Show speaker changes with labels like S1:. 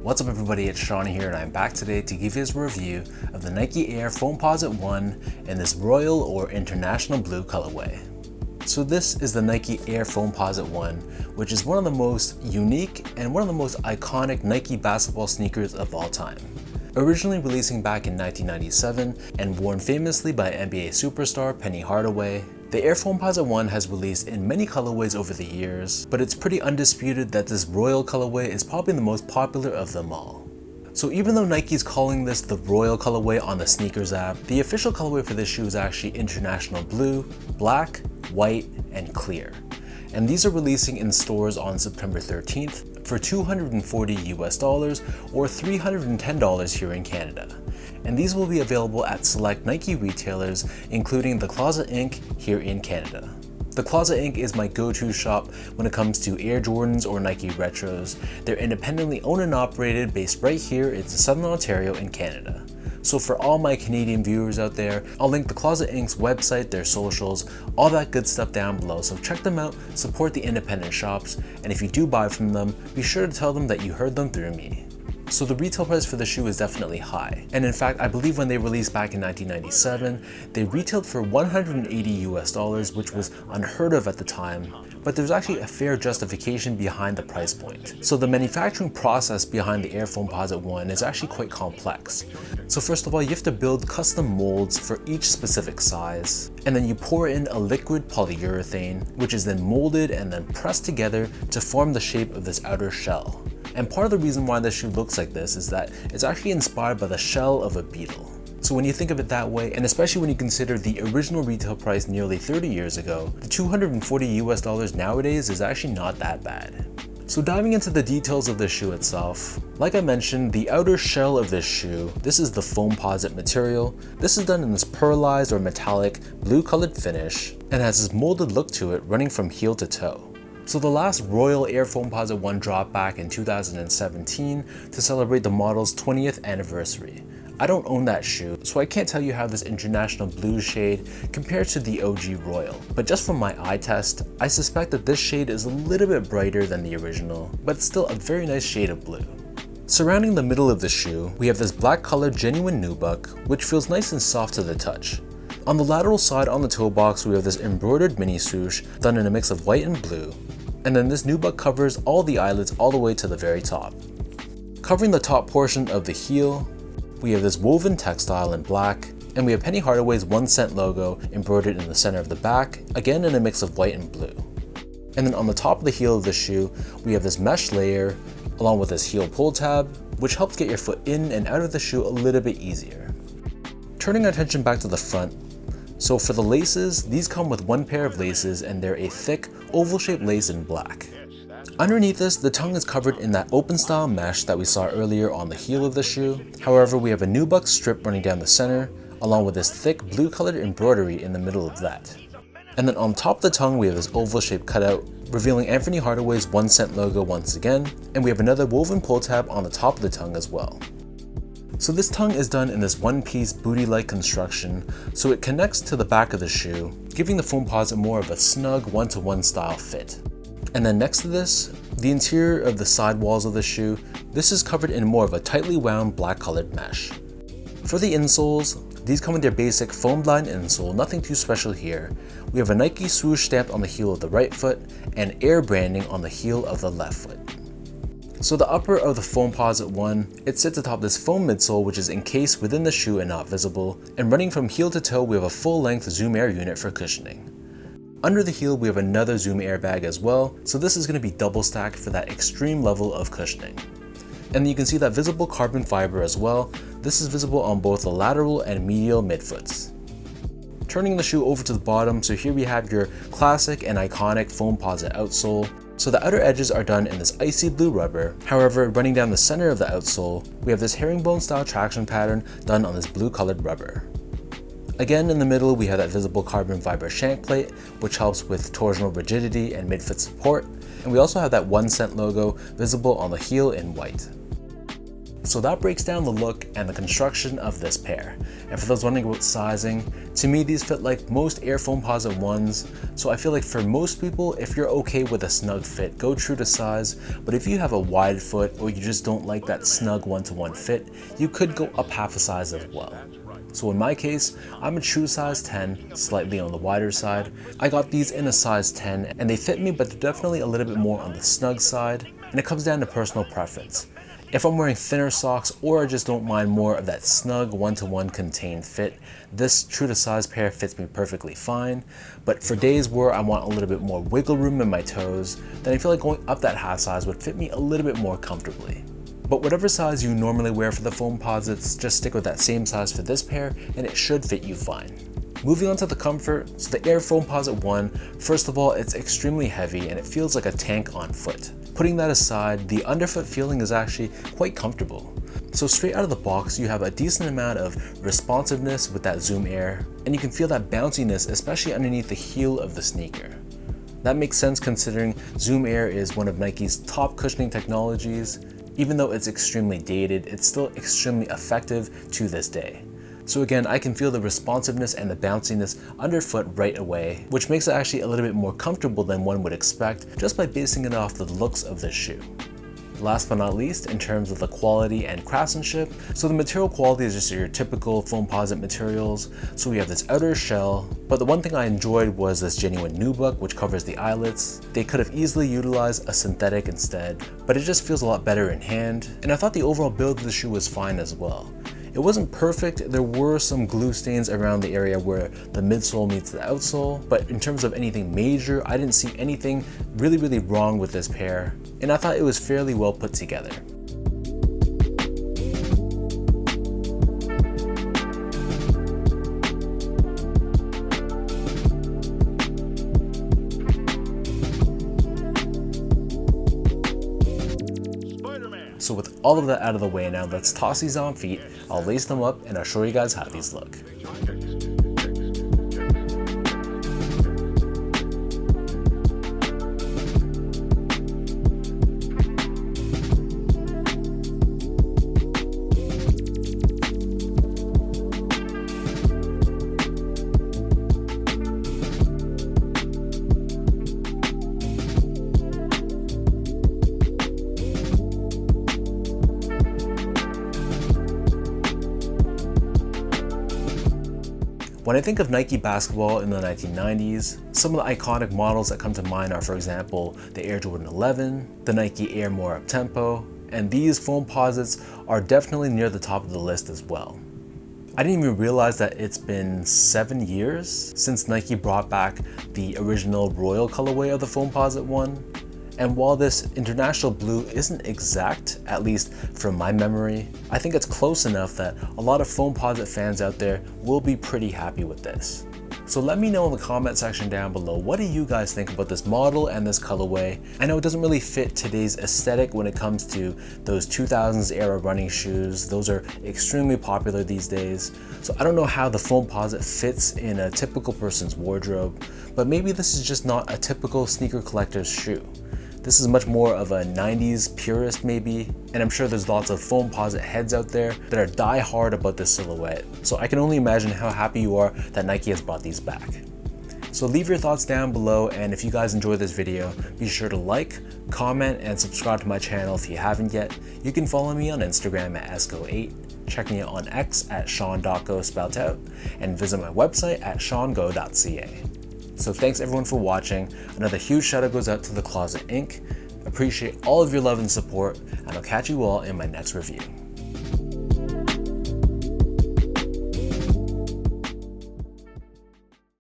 S1: What's up everybody, it's Sean here and I'm back today to give you a review of the Nike Air Foamposite 1 in this royal or international blue colorway. So this is the Nike Air Foamposite 1, which is one of the most unique and one of the most iconic Nike basketball sneakers of all time. Originally releasing back in 1997 and worn famously by NBA superstar Penny Hardaway, the Air Foamposite 1 has released in many colorways over the years, but it's pretty undisputed that this royal colorway is probably the most popular of them all. So even though Nike's calling this the royal colorway on the sneakers app, the official colorway for this shoe is actually international blue, black, white, and clear. And these are releasing in stores on September 13th for $240 US or $310 here in Canada. And these will be available at select Nike retailers, including the Closet Inc. here in Canada. The Closet Inc. is my go-to shop when it comes to Air Jordans or Nike Retros. They're independently owned and operated, based right here in Southern Ontario in Canada. So for all my Canadian viewers out there, I'll link the Closet Inc.'s website, their socials, all that good stuff down below. So check them out, support the independent shops, and if you do buy from them, be sure to tell them that you heard them through me. So the retail price for the shoe is definitely high. And in fact, I believe when they released back in 1997, they retailed for $180 US, which was unheard of at the time. But there's actually a fair justification behind the price point. So the manufacturing process behind the Air Foamposite 1 is actually quite complex. So first of all, you have to build custom molds for each specific size. And then you pour in a liquid polyurethane, which is then molded and then pressed together to form the shape of this outer shell. And part of the reason why this shoe looks like this is that it's actually inspired by the shell of a beetle. So when you think of it that way, and especially when you consider the original retail price nearly 30 years ago, the $240 US nowadays is actually not that bad. So diving into the details of the shoe itself, like I mentioned, the outer shell of this shoe, this is the Foamposite material. This is done in this pearlized or metallic blue colored finish and has this molded look to it running from heel to toe. So the last Royal Air Foamposite 1 dropped back in 2017 to celebrate the model's 20th anniversary. I don't own that shoe, so I can't tell you how this international blue shade compares to the OG Royal. But just from my eye test, I suspect that this shade is a little bit brighter than the original, but still a very nice shade of blue. Surrounding the middle of the shoe, we have this black colored genuine nubuck, which feels nice and soft to the touch. On the lateral side on the toe box, we have this embroidered mini swoosh done in a mix of white and blue. And then this nubuck covers all the eyelets all the way to the very top. Covering the top portion of the heel, we have this woven textile in black, and we have Penny Hardaway's 1 cent logo embroidered in the center of the back, again in a mix of white and blue. And then on the top of the heel of the shoe, we have this mesh layer, along with this heel pull tab, which helps get your foot in and out of the shoe a little bit easier. Turning our attention back to the front, so for the laces, these come with one pair of laces and they're a thick, oval-shaped lace in black. Underneath this, the tongue is covered in that open style mesh that we saw earlier on the heel of the shoe. However, we have a nubuck strip running down the center, along with this thick blue colored embroidery in the middle of that. And then on top of the tongue, we have this oval-shaped cutout, revealing Anthony Hardaway's 1 cent logo once again, and we have another woven pull tab on the top of the tongue as well. So this tongue is done in this one-piece booty-like construction, so it connects to the back of the shoe, giving the Foamposite more of a snug one-to-one style fit. And then next to this, the interior of the side walls of the shoe, this is covered in more of a tightly wound black colored mesh. For the insoles, these come with their basic foam blind insole, nothing too special here. We have a Nike swoosh stamped on the heel of the right foot and Air branding on the heel of the left foot. So the upper of the Foamposite 1, it sits atop this foam midsole which is encased within the shoe and not visible, and running from heel to toe we have a full-length Zoom Air unit for cushioning. Under the heel we have another Zoom Air bag as well, so this is going to be double stacked for that extreme level of cushioning. And you can see that visible carbon fiber as well. This is visible on both the lateral and medial midfoots. Turning the shoe over to the bottom, so here we have your classic and iconic Foamposite outsole. So the outer edges are done in this icy blue rubber. However, running down the center of the outsole, we have this herringbone style traction pattern done on this blue colored rubber. Again, in the middle, we have that visible carbon fiber shank plate, which helps with torsional rigidity and midfoot support. And we also have that 1 cent logo visible on the heel in white. So that breaks down the look and the construction of this pair. And for those wondering about sizing, to me these fit like most Air Foamposite ones. So I feel like for most people, if you're okay with a snug fit, go true to size. But if you have a wide foot or you just don't like that snug one-to-one fit, you could go up half a size as well. So in my case, I'm a true size 10, slightly on the wider side. I got these in a size 10 and they fit me, but they're definitely a little bit more on the snug side. And it comes down to personal preference. If I'm wearing thinner socks or I just don't mind more of that snug one-to-one contained fit, this true to size pair fits me perfectly fine. But for days where I want a little bit more wiggle room in my toes, then I feel like going up that half size would fit me a little bit more comfortably. But whatever size you normally wear for the Foamposites, just stick with that same size for this pair and it should fit you fine. Moving on to the comfort, so the Air Foamposite 1, first of all, it's extremely heavy and it feels like a tank on foot. Putting that aside, the underfoot feeling is actually quite comfortable. So straight out of the box, you have a decent amount of responsiveness with that Zoom Air, and you can feel that bounciness, especially underneath the heel of the sneaker. That makes sense considering Zoom Air is one of Nike's top cushioning technologies. Even though it's extremely dated, it's still extremely effective to this day. So again, I can feel the responsiveness and the bounciness underfoot right away, which makes it actually a little bit more comfortable than one would expect just by basing it off the looks of this shoe. Last but not least, in terms of the quality and craftsmanship, so the material quality is just your typical Foamposite materials. So we have this outer shell, but the one thing I enjoyed was this genuine nubuck, which covers the eyelets. They could have easily utilized a synthetic instead, but it just feels a lot better in hand. And I thought the overall build of the shoe was fine as well. It wasn't perfect, there were some glue stains around the area where the midsole meets the outsole, but in terms of anything major, I didn't see anything really wrong with this pair, and I thought it was fairly well put together. So with all of that out of the way now, let's toss these on feet. I'll lace them up and I'll show you guys how these look. When I think of Nike basketball in the 1990s, some of the iconic models that come to mind are, for example, the Air Jordan 11, the Nike Air More Uptempo, and these Foamposites are definitely near the top of the list as well. I didn't even realize that it's been 7 years since Nike brought back the original Royal colorway of the Foamposite 1. And while this international blue isn't exact, at least from my memory, I think it's close enough that a lot of Foamposite fans out there will be pretty happy with this. So let me know in the comment section down below, what do you guys think about this model and this colorway? I know it doesn't really fit today's aesthetic when it comes to those 2000s era running shoes. Those are extremely popular these days. So I don't know how the Foamposite fits in a typical person's wardrobe, but maybe this is just not a typical sneaker collector's shoe. This is much more of a 90s purist maybe, and I'm sure there's lots of Foamposite heads out there that are die hard about this silhouette. So I can only imagine how happy you are that Nike has brought these back. So leave your thoughts down below, and if you guys enjoyed this video, be sure to like, comment, and subscribe to my channel if you haven't yet. You can follow me on Instagram at esco8, check me out on X at sean.go spelled out, and visit my website at seango.ca. So thanks everyone for watching. Another huge shout out goes out to The Closet Inc. Appreciate all of your love and support, and I'll catch you all in my next review.